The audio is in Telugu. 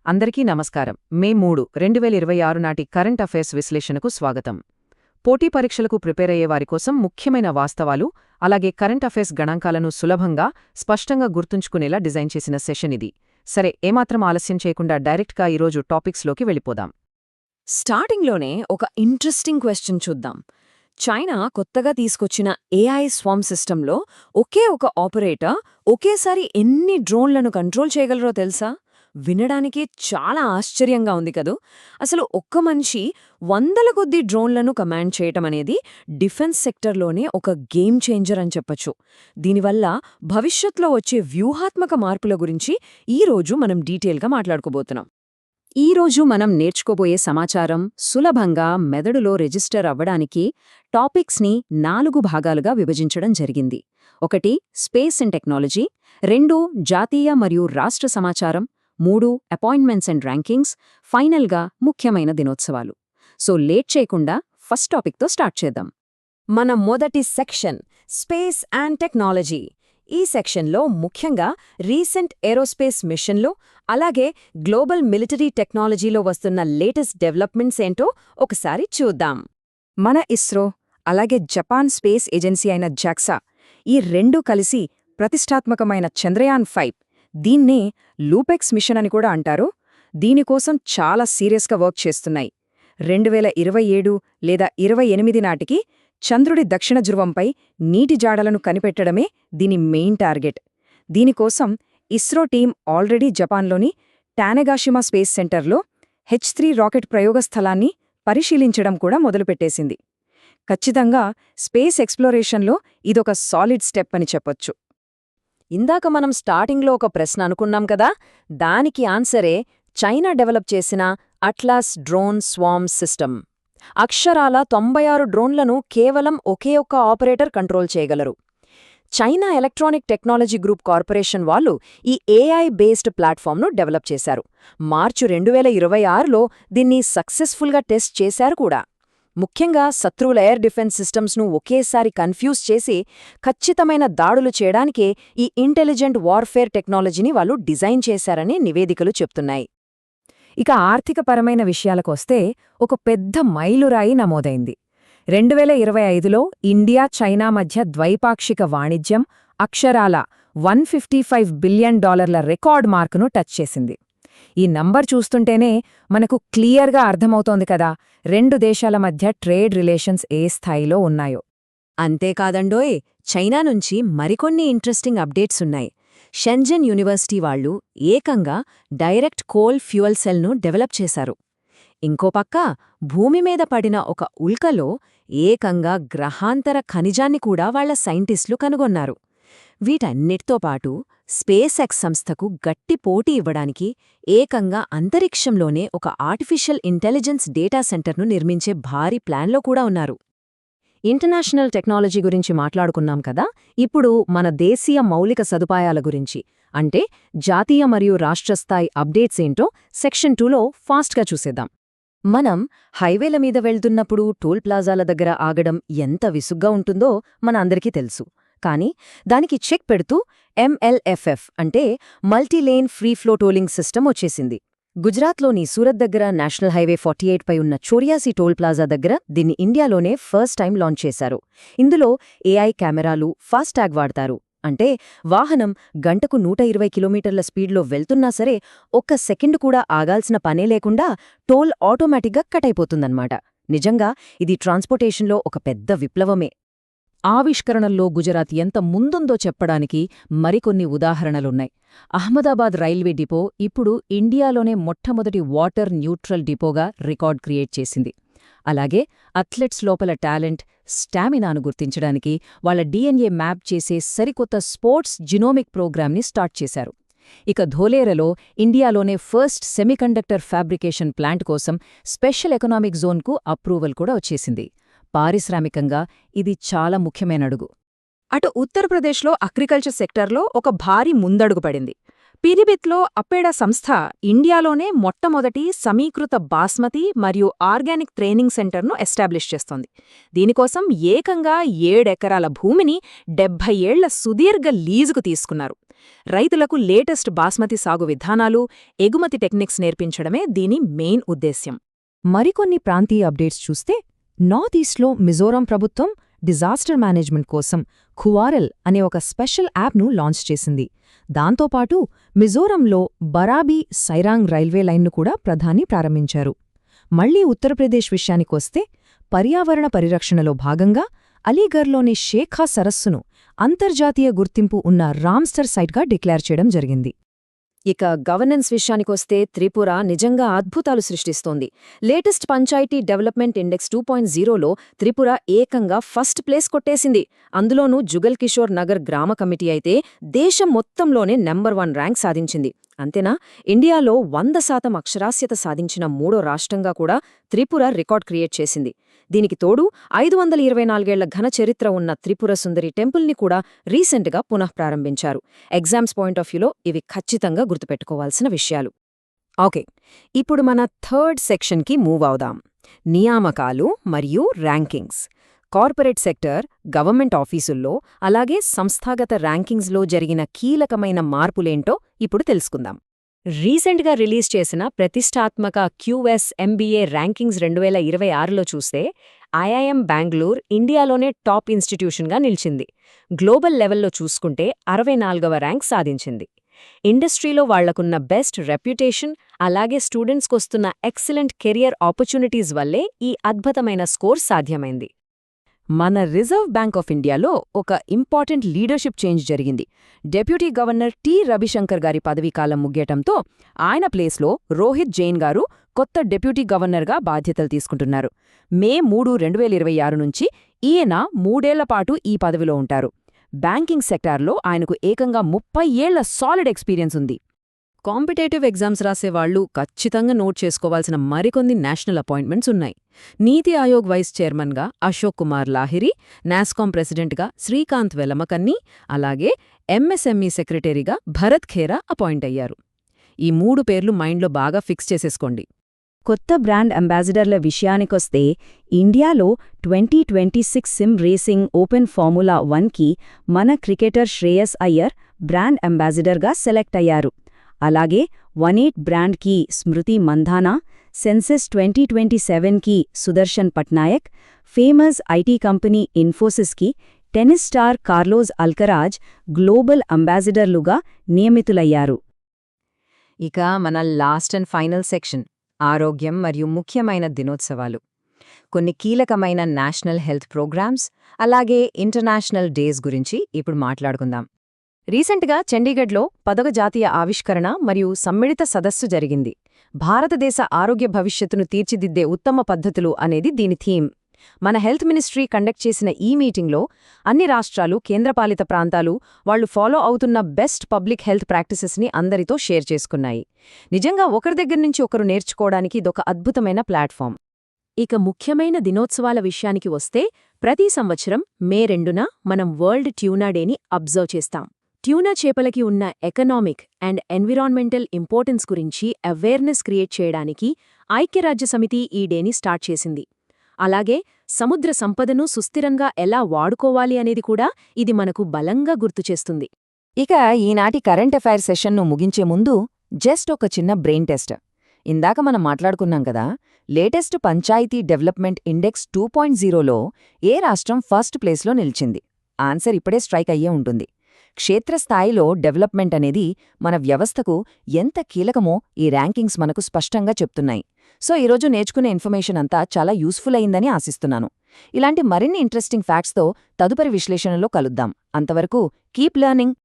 అందరికీ నమస్కారం. మే 3, 2026 నాటి కరెంట్ అఫైర్స్ విశ్లేషణకు స్వాగతం. పోటీ పరీక్షలకు ప్రిపేర్ అయ్యే వారి కోసం ముఖ్యమైన వాస్తవాలు, అలాగే కరెంట్ అఫైర్స్ గణాంకాలను సులభంగా, స్పష్టంగా గుర్తుంచుకునేలా డిజైన్ చేసిన సెషన్ ఇది. సరే, ఏమాత్రం ఆలస్యం చేయకుండా డైరెక్ట్గా ఈరోజు టాపిక్స్లోకి వెళ్ళిపోదాం. స్టార్టింగ్లోనే ఒక ఇంట్రెస్టింగ్ క్వశ్చన్ చూద్దాం. చైనా కొత్తగా తీసుకొచ్చిన ఏఐ స్వామ్ సిస్టంలో ఒకే ఒక ఆపరేటర్ ఒకేసారి ఎన్ని డ్రోన్లను కంట్రోల్ చేయగలరో తెలుసా? వినడానికి చాలా ఆశ్చర్యంగా ఉంది కదూ. అసలు ఒక్క మనిషి వందల కొద్దీ డ్రోన్లను కమాండ్ చేయటం అనేది డిఫెన్స్ సెక్టర్లోనే ఒక గేమ్ చేంజర్ అని చెప్పొచ్చు. దీనివల్ల భవిష్యత్తులో వచ్చే వ్యూహాత్మక మార్పుల గురించి ఈరోజు మనం డీటెయిల్గా మాట్లాడుకోబోతున్నాం. ఈరోజు మనం నేర్చుకోబోయే సమాచారం సులభంగా మెదడులో రిజిస్టర్ అవ్వడానికి టాపిక్స్ని 4 భాగాలుగా విభజించడం జరిగింది. 1 స్పేస్ అండ్ టెక్నాలజీ, 2 జాతీయ మరియు రాష్ట్ర సమాచారం, 3 అపాయింట్మెంట్స్ అండ్ ర్యాంకింగ్స్, ఫైనల్గా ముఖ్యమైన దినోత్సవాలు. సో లేట్ చేయకుండా ఫస్ట్ టాపిక్తో స్టార్ట్ చేద్దాం. మన మొదటి సెక్షన్ స్పేస్ అండ్ టెక్నాలజీ. ఈ సెక్షన్లో ముఖ్యంగా రీసెంట్ ఏరోస్పేస్ మిషన్లు, అలాగే గ్లోబల్ మిలిటరీ టెక్నాలజీలో వస్తున్న లేటెస్ట్ డెవలప్మెంట్స్ ఏంటో ఒకసారి చూద్దాం. మన ఇస్రో, అలాగే జపాన్ స్పేస్ ఏజెన్సీ అయిన జాక్సా, ఈ రెండూ కలిసి ప్రతిష్టాత్మకమైన చంద్రయాన్-5, దీన్నే లూపెక్స్ మిషన్ అని కూడా అంటారు, దీనికోసం చాలా సీరియస్గా వర్క్ చేస్తున్నాయి. 2027 లేదా 28 నాటికి చంద్రుడి దక్షిణ ధ్రువంపై నీటి జాడలను కనిపెట్టడమే దీని మెయిన్ టార్గెట్. దీనికోసం ఇస్రో టీం ఆల్రెడీ జపాన్లోని టానెగాషిమా స్పేస్ సెంటర్లో H3 రాకెట్ ప్రయోగస్థలాన్ని పరిశీలించడం కూడా మొదలుపెట్టేసింది. ఖచ్చితంగా స్పేస్ ఎక్స్ప్లోరేషన్లో ఇదొక సాలిడ్ స్టెప్ అని చెప్పొచ్చు. ఇందాక మనం స్టార్టింగ్లో ఒక ప్రశ్న అనుకున్నాం కదా, దానికి ఆన్సరే చైనా డెవలప్ చేసిన అట్లాస్ డ్రోన్ స్వామ్ సిస్టమ్. అక్షరాల 96 డ్రోన్లను కేవలం ఒకే ఒక్క ఆపరేటర్ కంట్రోల్ చేయగలరు. China electronic technology group corporation వాళ్ళు ఈ ఏఐ బేస్డ్ ప్లాట్ఫామ్ను డెవలప్ చేశారు. మార్చి 2026లో దీన్ని సక్సెస్ఫుల్గా టెస్ట్ చేశారు కూడా. ముఖ్యంగా శత్రువుల ఎయిర్ డిఫెన్స్ సిస్టమ్స్ను ఒకేసారి కన్ఫ్యూజ్ చేసి ఖచ్చితమైన దాడులు చేయడానికే ఈ ఇంటెలిజెంట్ వార్ఫేర్ టెక్నాలజీని వాళ్ళు డిజైన్ చేశారని నివేదికలు చెప్తున్నాయి. ఇక ఆర్థికపరమైన విషయాలకొస్తే ఒక పెద్ద మైలురాయి నమోదైంది. 2025లో ఇండియా చైనా మధ్య ద్వైపాక్షిక వాణిజ్యం అక్షరాల $155 బిలియన్ రికార్డ్ మార్కును టచ్ చేసింది. ఈ నంబర్ చూస్తుంటేనే మనకు క్లియర్గా అర్థమవుతోంది కదా, 2 దేశాల మధ్య ట్రేడ్ రిలేషన్స్ ఏ స్థాయిలో ఉన్నాయో. అంతేకాదండోయ్, చైనా నుంచి మరికొన్ని ఇంట్రెస్టింగ్ అప్డేట్స్ ఉన్నాయి. షెంజన్ యూనివర్సిటీ వాళ్లు ఏకంగా డైరెక్ట్ కోల్ ఫ్యూయల్ సెల్ను డెవలప్ చేశారు. ఇంకో పక్క భూమి మీద పడిన ఒక ఉల్కలో ఏకంగా గ్రహాంతర ఖనిజాన్ని కూడా వాళ్ల సైంటిస్టులు కనుగొన్నారు. వీటన్నిటితో పాటు స్పేస్ ఎక్స్ సంస్థకు గట్టి పోటీ ఇవ్వడానికి ఏకంగా అంతరిక్షంలోనే ఒక ఆర్టిఫిషియల్ ఇంటెలిజెన్స్ డేటా సెంటర్ను నిర్మించే భారీ ప్లాన్లో కూడా ఉన్నారు. ఇంటర్నేషనల్ టెక్నాలజీ గురించి మాట్లాడుకున్నాం కదా, ఇప్పుడు మన దేశీయ మౌలిక సదుపాయాల గురించి, అంటే జాతీయ మరియు రాష్ట్రస్థాయి అప్డేట్స్ ఏంటో సెక్షన్ 2లో ఫాస్ట్గా చూసేద్దాం. మనం హైవేల మీద వెళ్తున్నప్పుడు టోల్ ప్లాజాల దగ్గర ఆగడం ఎంత విసుగ్గా ఉంటుందో మన అందరికీ తెలుసు. కానీ దానికి చెక్ పెడుతూ MLFF అంటే మల్టీలేన్ ఫ్రీ ఫ్లో టోలింగ్ సిస్టమ్ వచ్చేసింది. గుజరాత్లోని సూరత్ దగ్గర నేషనల్ హైవే 48 పై ఉన్న చోరియాసి టోల్ ప్లాజా దగ్గర దీన్ని ఇండియాలోనే ఫస్ట్ టైం లాంచ్ చేశారు. ఇందులో AI కెమెరాలు, ఫాస్టాగ్ వాడతారు. అంటే వాహనం గంటకు 120 కిలోమీటర్ల స్పీడ్లో వెళ్తున్నా సరే ఒక్క సెకండ్ కూడా ఆగాల్సిన పనే లేకుండా టోల్ ఆటోమేటిక్గా కట్ అయిపోతుందన్నమాట. నిజంగా ఇది ట్రాన్స్పోర్టేషన్లో ఒక పెద్ద విప్లవమే. ఆవిష్కరణల్లో గుజరాత్ ఎంత ముందుందో చెప్పడానికి మరికొన్ని ఉదాహరణలున్నాయి. అహ్మదాబాద్ రైల్వే డిపో ఇప్పుడు ఇండియాలోనే మొట్టమొదటి వాటర్ న్యూట్రల్ డిపోగా రికార్డ్ క్రియేట్ చేసింది. అలాగే అథ్లెట్స్ లోపల టాలెంట్, స్టామినాను గుర్తించడానికి వాళ్ల DNA మ్యాప్ చేసే సరికొత్త స్పోర్ట్స్ జినోమిక్ ప్రోగ్రామ్ని స్టార్ట్ చేశారు. ఇక ధోలేరలో ఇండియాలోనే ఫస్ట్ సెమీకండక్టర్ ఫ్యాబ్రికేషన్ ప్లాంట్ కోసం స్పెషల్ ఎకనామిక్ జోన్కు అప్రూవల్ కూడా వచ్చేసింది. పారిశ్రామికంగా ఇది చాలా ముఖ్యమైన అడుగు. అటు ఉత్తరప్రదేశ్లో అగ్రికల్చర్ సెక్టర్లో ఒక భారీ ముందడుగు పడింది. పీరిబిత్లో అప్పేడా సంస్థ ఇండియాలోనే మొట్టమొదటి సమీకృత బాస్మతి మరియు ఆర్గానిక్ ట్రైనింగ్ సెంటర్ను ఎస్టాబ్లిష్ చేస్తోంది. దీనికోసం ఏకంగా 7 ఎకరాల భూమిని 70 ఏళ్ల సుదీర్ఘ లీజుకు తీసుకున్నారు. రైతులకు లేటెస్ట్ బాస్మతి సాగు విధానాలు, ఎగుమతి టెక్నిక్స్ నేర్పించడమే దీని మెయిన్ ఉద్దేశ్యం. మరికొన్ని ప్రాంతీయ అప్డేట్స్ చూస్తే నార్త్ ఈస్ట్లో మిజోరాం ప్రభుత్వం డిజాస్టర్ మేనేజ్మెంట్ కోసం ఖువారెల్ అనే ఒక స్పెషల్ యాప్ను లాంచ్ చేసింది. దాంతోపాటు మిజోరంలో బరాబీ సైరాంగ్ రైల్వే లైన్ను కూడా ప్రధాని ప్రారంభించారు. మళ్లీ ఉత్తరప్రదేశ్ విషయానికొస్తే పర్యావరణ పరిరక్షణలో భాగంగా అలీగర్లోని షేఖా సరస్సును అంతర్జాతీయ గుర్తింపు ఉన్న రామ్స్టర్ సైట్గా డిక్లేర్ చేయడం జరిగింది. ఇక గవర్నెన్స్ విషయానికొస్తే త్రిపుర నిజంగా అద్భుతాలు సృష్టిస్తోంది. లేటెస్ట్ పంచాయతీ డెవలప్మెంట్ ఇండెక్స్ 2.0లో త్రిపుర ఏకంగా ఫస్ట్ ప్లేస్ కొట్టేసింది. అందులోనూ జుగల్ కిషోర్ నగర్ గ్రామ కమిటీ అయితే దేశం మొత్తంలోనే నెంబర్ 1 ర్యాంక్ సాధించింది. అంతేనా, ఇండియాలో 100% అక్షరాస్యత సాధించిన మూడో రాష్ట్రంగా కూడా త్రిపుర రికార్డ్ క్రియేట్ చేసింది. దీనికి తోడు 524 ఏళ్ల ఘన చరిత్ర ఉన్న త్రిపుర సుందరి టెంపుల్ని కూడా రీసెంట్గా పునఃప్రారంభించారు. ఎగ్జామ్స్ పాయింట్ ఆఫ్ వ్యూలో ఇవి ఖచ్చితంగా గుర్తుపెట్టుకోవాల్సిన విషయాలు. ఓకే, ఇప్పుడు మన థర్డ్ సెక్షన్కి మూవ్ అవుదాం. నియామకాలు మరియు ర్యాంకింగ్స్. కార్పొరేట్ సెక్టర్, గవర్నమెంట్ ఆఫీసుల్లో, అలాగే సంస్థాగత ర్యాంకింగ్స్లో జరిగిన కీలకమైన మార్పులేంటో ఇప్పుడు తెలుసుకుందాం. రీసెంట్గా రిలీజ్ చేసిన ప్రతిష్టాత్మక QS MBA ర్యాంకింగ్స్ 2026లో చూస్తే IIM బెంగళూరు ఇండియాలోనే టాప్ ఇన్స్టిట్యూషన్గా నిలిచింది. గ్లోబల్ లెవెల్లో చూసుకుంటే 64వ ర్యాంక్ సాధించింది. ఇండస్ట్రీలో వాళ్లకున్న బెస్ట్ రెప్యుటేషన్, అలాగే స్టూడెంట్స్కొస్తున్న ఎక్సలెంట్ కెరియర్ ఆపర్చునిటీస్ వల్లే ఈ అద్భుతమైన స్కోర్ సాధ్యమైంది. మన రిజర్వ్ బ్యాంక్ ఆఫ్ ఇండియాలో ఒక ఇంపార్టెంట్ లీడర్షిప్ చేంజ్ జరిగింది. Deputy governor T. రవిశంకర్ గారి పదవీకాలం ముగియటంతో ఆయన ప్లేస్లో రోహిత్ జైన్ గారు కొత్త డెప్యూటీ గవర్నర్గా బాధ్యతలు తీసుకుంటున్నారు. మే 3, 2026 నుంచి ఈయన 3 ఏళ్లపాటు ఈ పదవిలో ఉంటారు. బ్యాంకింగ్ సెక్టార్లో ఆయనకు ఏకంగా 30 ఏళ్ల సాలిడ్ ఎక్స్పీరియన్స్ ఉంది. కాంపిటేటివ్ ఎగ్జామ్స్ రాసేవాళ్లు ఖచ్చితంగా నోట్ చేసుకోవాల్సిన మరికొన్ని నేషనల్ అపాయింట్మెంట్స్ ఉన్నాయి. నీతి ఆయోగ్ వైస్ చైర్మన్గా అశోక్ కుమార్ లాహిరి, నాస్కామ్ ప్రెసిడెంట్గా శ్రీకాంత్ వెలమకన్ని, అలాగే MSME సెక్రటరీగా భరత్ ఖేరా అపాయింట్ అయ్యారు. ఈ 3 పేర్లు మైండ్లో బాగా ఫిక్స్ చేసేసుకోండి. కొత్త బ్రాండ్ అంబాసిడర్ల విషయానికొస్తే ఇండియాలో 2026 సిమ్ రేసింగ్ ఓపెన్ ఫార్ములా 1కి మన క్రికెటర్ శ్రేయస్ అయ్యర్ బ్రాండ్ అంబాసిడర్గా సెలెక్ట్ అయ్యారు. అలాగే 18 బ్రాండ్కి స్మృతి మంధానా, సెన్సెస్ 2027కి Sudarshan Pattnaik, famous IT company ఇన్ఫోసిస్కి tennis star Carlos Alcaraz global అంబాసిడర్లుగా నియమితులయ్యారు. ఇక మన లాస్ట్ అండ్ ఫైనల్ సెక్షన్, ఆరోగ్యం మరియు ముఖ్యమైన దినోత్సవాలు. కొన్ని కీలకమైన నేషనల్ హెల్త్ ప్రోగ్రామ్స్, అలాగే ఇంటర్నేషనల్ డేస్ గురించి ఇప్పుడు మాట్లాడుకుందాం. రీసెంట్గా చండీగఢ్లో 10వ జాతీయ ఆవిష్కరణ మరియు సమ్మిళిత సదస్సు జరిగింది. భారతదేశ ఆరోగ్య భవిష్యత్తును తీర్చిదిద్దే ఉత్తమ పద్ధతులు అనేది దీని థీమ్. మన హెల్త్ మినిస్ట్రీ కండక్ట్ చేసిన ఈ మీటింగ్లో అన్ని రాష్ట్రాలు, కేంద్రపాలిత ప్రాంతాలు వాళ్లు ఫాలో అవుతున్న బెస్ట్ పబ్లిక్ హెల్త్ ప్రాక్టీసెస్ని అందరితో షేర్ చేసుకున్నాయి. నిజంగా ఒకరి దగ్గర నుంచి ఒకరు నేర్చుకోవడానికి ఇదొక అద్భుతమైన ప్లాట్ఫామ్. ఇక ముఖ్యమైన దినోత్సవాల విషయానికి వస్తే ప్రతి సంవత్సరం మే 2న మనం వరల్డ్ ట్యూనా డేని అబ్జర్వ్ చేస్తాం. ట్యూనా చేపలకి ఉన్న ఎకనామిక్ అండ్ ఎన్విరాన్మెంటల్ ఇంపార్టెన్స్ గురించి అవేర్నెస్ క్రియేట్ చేయడానికి ఐక్యరాజ్యసమితి ఈ డేని స్టార్ట్ చేసింది. అలాగే సముద్ర సంపదను సుస్థిరంగా ఎలా వాడుకోవాలి అనేది కూడా ఇది మనకు బలంగా గుర్తుచేస్తుంది. ఇక ఈనాటి కరెంట్ అఫైర్ సెషన్ను ముగించే ముందు జస్ట్ ఒక చిన్న బ్రెయిన్ టెస్ట్. ఇందాక మనం మాట్లాడుకున్నాం కదా, లేటెస్ట్ పంచాయతీ డెవలప్మెంట్ ఇండెక్స్ 2.0లో ఏ రాష్ట్రం ఫస్ట్ ప్లేస్లో నిలిచింది? ఆన్సర్ ఇప్పుడే స్ట్రైక్ అయ్యే ఉంటుంది. క్షేత్రస్థాయిలో డెవలప్మెంట్ అనేది మన వ్యవస్థకు ఎంత కీలకమో ఈ ర్యాంకింగ్స్ మనకు స్పష్టంగా చెప్తున్నాయి. సో ఈరోజు నేర్చుకునే ఇన్ఫర్మేషన్ అంతా చాలా యూస్ఫుల్ అయిందని ఆశిస్తున్నాను. ఇలాంటి మరిన్ని ఇంట్రెస్టింగ్ ఫ్యాక్ట్స్తో తదుపరి విశ్లేషణలో కలుద్దాం. అంతవరకు కీప్ లెర్నింగ్.